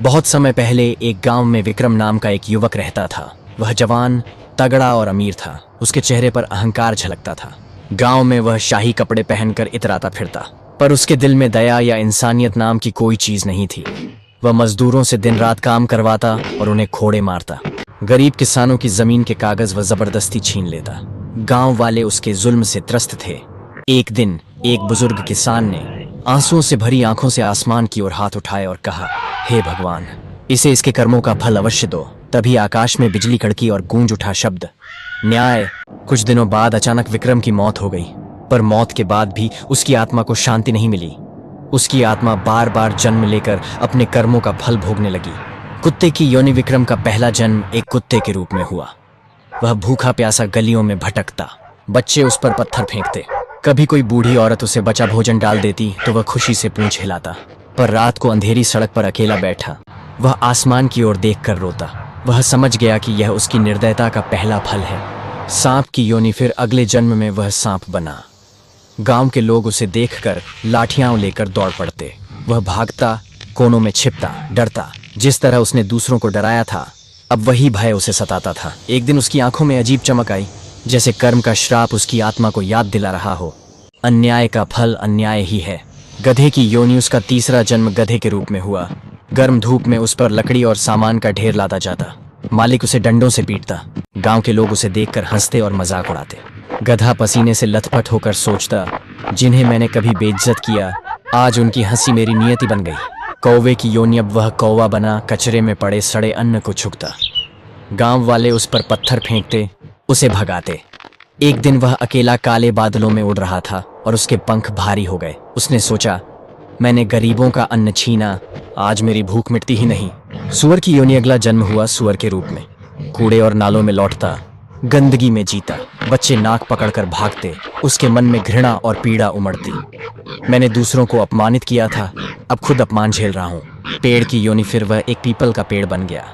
बहुत समय पहले एक गांव में विक्रम नाम का एक युवक रहता था। वह जवान, तगड़ा और अमीर था। उसके चेहरे पर अहंकार झलकता था। गांव में वह शाही कपड़े पहनकर इतराता फिरता, पर उसके दिल में दया या इंसानियत नाम की कोई चीज नहीं थी। वह मजदूरों से दिन रात काम करवाता और उन्हें खोड़े मारता। गरीब किसानों की जमीन के कागज वह जबरदस्ती छीन लेता। गांव वाले उसके जुल्म से त्रस्त थे। एक दिन एक बुजुर्ग किसान ने आंसुओं से भरी आंखों से आसमान की ओर हाथ उठाए और कहा, हे भगवान, इसे इसके कर्मों का फल अवश्य दो। तभी आकाश में बिजली कड़की और गूंज उठा शब्द, न्याय। कुछ दिनों बाद अचानक विक्रम की मौत हो गई, पर मौत के बाद भी उसकी आत्मा को शांति नहीं मिली। उसकी आत्मा बार बार जन्म लेकर अपने कर्मों का फल भोगने लगी। कुत्ते की योनि विक्रम का पहला जन्म एक कुत्ते के रूप में हुआ। वह भूखा प्यासा गलियों में भटकता। बच्चे उस पर पत्थर फेंकते। कभी कोई बूढ़ी औरत उसे बचा भोजन डाल देती तो वह खुशी से पूंछ हिलाता। पर रात को अंधेरी सड़क पर अकेला बैठा वह आसमान की ओर देखकर रोता। वह समझ गया कि यह उसकी निर्दयता का पहला फल है। सांप की योनि, फिर अगले जन्म में वह सांप बना। गांव के लोग उसे देखकर लाठियां लेकर दौड़ पड़ते। वह भागता, कोनों में छिपता, डरता। जिस तरह उसने दूसरों को डराया था, अब वही भय उसे सताता था। एक दिन उसकी आंखों में अजीब चमक आई, जैसे कर्म का श्राप उसकी आत्मा को याद दिला रहा हो। अन्याय का फल अन्याय ही है। गधे की योनि, उसका तीसरा जन्म गधे के रूप में हुआ। गर्म धूप में उस पर लकड़ी और सामान का ढेर लादा जाता। मालिक उसे डंडों से पीटता। गांव के लोग उसे देखकर हंसते और मजाक उड़ाते। गधा पसीने से लथपथ होकर सोचता, जिन्हें मैंने कभी बेइज्जत किया, आज उनकी हंसी मेरी नियति बन गई। कौवे की योनि, अब वह कौवा बना, कचरे में पड़े सड़े अन्न को छुकता। गांव वाले उस पर पत्थर फेंकते, उसे भगाते। एक दिन वह अकेला काले बादलों में उड़ रहा था और उसके पंख भारी हो गए। उसने सोचा, मैंने गरीबों का अन्न छीना, आज मेरी भूख मिटती ही नहीं। सुअर की योनि, अगला जन्म हुआ सुअर के रूप में। कूड़े और नालों में लौटता, गंदगी में जीता। बच्चे नाक पकड़कर भागते। उसके मन में घृणा और पीड़ा उमड़ती। मैंने दूसरों को अपमानित किया था, अब खुद अपमान झेल रहा हूँ। पेड़ की योनि, फिर वह एक पीपल का पेड़ बन गया।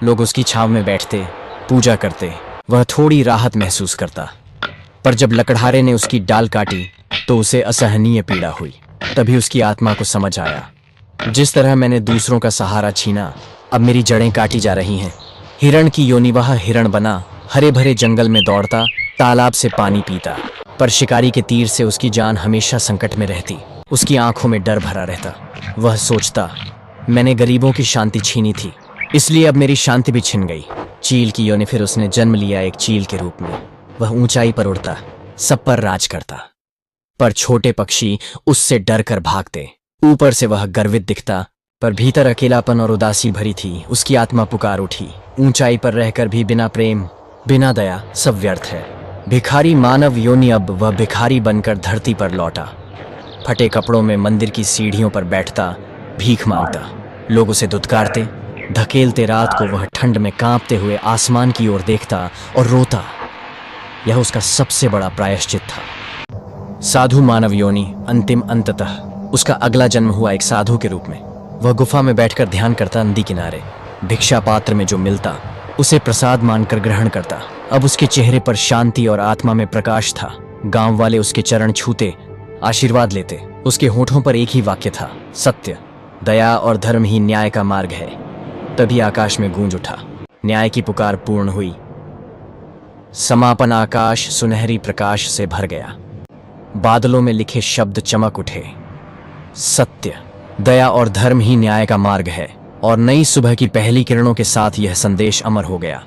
लोग उसकी छांव में बैठते, पूजा करते। वह थोड़ी राहत महसूस करता, पर जब लकड़हारे ने उसकी डाल काटी तो उसे असहनीय पीड़ा हुई। तभी उसकी आत्मा को समझ आया, जिस तरह मैंने दूसरों का सहारा छीना, अब मेरी जड़ें काटी जा रही हैं। हिरण की योनि, वह हिरण बना, हरे भरे जंगल में दौड़ता, तालाब से पानी पीता। पर शिकारी के तीर से उसकी जान हमेशा संकट में रहती। उसकी आंखों में डर भरा रहता। वह सोचता, मैंने गरीबों की शांति छीनी थी, इसलिए अब मेरी शांति भी छिन गई। चील की योनि, फिर उसने जन्म लिया एक चील के रूप में। वह ऊंचाई पर उड़ता, सब पर राज करता। पर छोटे पक्षी उससे डर कर भागते। ऊपर से वह गर्वित दिखता, पर भीतर अकेलापन और उदासी भरी थी। उसकी आत्मा पुकार उठी, ऊंचाई पर रहकर भी बिना प्रेम, बिना दया, सब व्यर्थ है। भिखारी मानव योनि, अब वह भिखारी बनकर धरती पर लौटा। फटे कपड़ों में मंदिर की सीढ़ियों पर बैठता, भीख मांगता। लोग उसे धुतकारते, धकेलते। रात को वह ठंड में कांपते हुए आसमान की ओर देखता और रोता। यह उसका सबसे बड़ा प्रायश्चित था। साधु मानव योनि, अंतिम अंततः उसका अगला जन्म हुआ एक साधु के रूप में। वह गुफा में बैठकर ध्यान करता, नदी किनारे। भिक्षा पात्र में जो मिलता उसे प्रसाद मानकर ग्रहण करता। अब उसके चेहरे पर शांति और आत्मा में प्रकाश था। गांव वाले उसके चरण छूते, आशीर्वाद लेते। उसके होठों पर एक ही वाक्य था, सत्य, दया और धर्म ही न्याय का मार्ग है। तभी आकाश में गूंज उठा, न्याय की पुकार पूर्ण हुई। समापन आकाश सुनहरी प्रकाश से भर गया। बादलों में लिखे शब्द चमक उठे, सत्य, दया और धर्म ही न्याय का मार्ग है। और नई सुबह की पहली किरणों के साथ यह संदेश अमर हो गया।